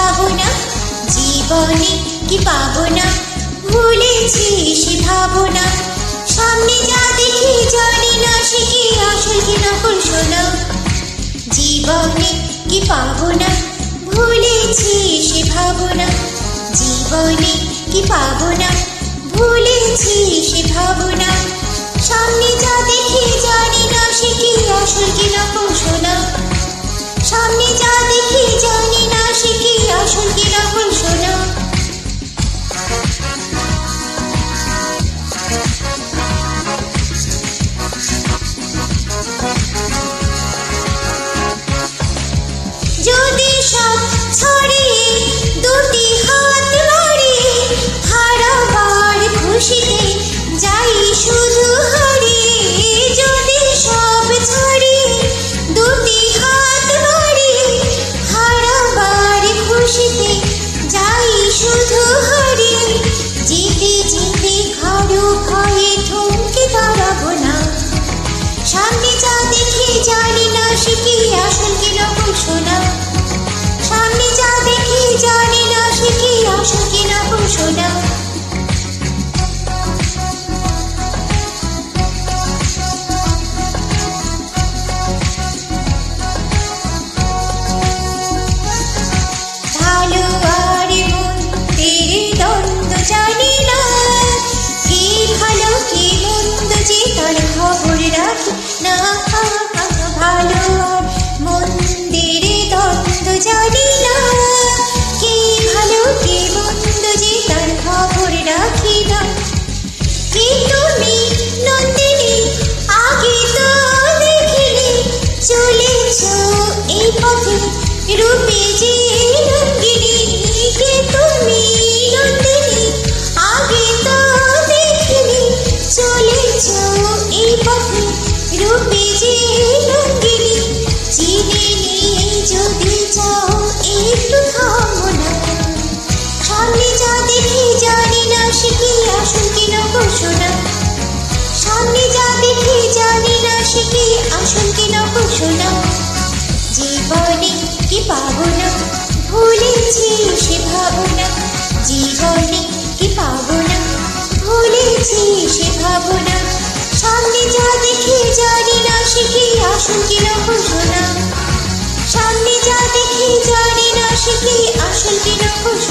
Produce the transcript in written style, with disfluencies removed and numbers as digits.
ভাবনা, জীবনে কি পাবো না, ভুলেছি সে ভাবনা। সামনে যা দেখি জানি না সে কি আসল কি নকল শোনা। জীবনে কি পাবো না, ভুলেছি সে ভাবনা। জীবনে কি পাবো না, ভুলেছি সে ভাবনা। সামনে যা দেখি জানি না সে কি আসল কি নকল শোনা। সামনে যা দেখি জানি না সে কি আসল কি নকল শোনা। যদি সব ছড়িয়ে দুটি হাত বাড়িয়ে হারাবার খুশিতে যাই শুধু হারিয়ে। যদি সব ছড়িয়ে দুটি হাত বাড়িয়ে হারাবার খুশিতে যাই শুধু হারিয়ে। যেতে যেতে কারো ভয়ে থমকে দাঁড়াবো না। সামনে যা দেখি জানি না সে কি আসল কি নকল শোনা। সামনে যা দেখি জানি না সে কি আসল কি নকল শোনা। ভালো আর মন্দের দ্বন্দ্ব জানি না, কে ভালো কে মন্দ যে তার খবর রাখি না। ভালো আর মন্দের দ্বন্দ্ব জানি না, কে ভালো কে মন্দ যে তার খবর রাখি না। কে তুমি নন্দিনী আগে তো দেখিনি, চলেছ এই পথে রূপে যে রঙ্গিনী। কে তুমি নন্দিনী আগে তো দেখিনি, চলেছ এই পথে রূপে যে রঙ্গিনী। চিনে নিয়ে যদি যাও একটু থামো না। সামনে যা দেখি জানি না সে কি আসল কি নকল শোনা। সামনে যা দেখি জানি না সে কি আসল কি নকল শোনা। জীবনে কি পাবো না, ভুলেছি সে ভাবনা। জীবনে কি পাবো না, ভুলেছি সে ভাবনা। সামনে যা দেখি জানি না সে কি আসল কি নকল শোনা। সামনে যা দেখি জানি না সে কি আসল কি নকল শোনা।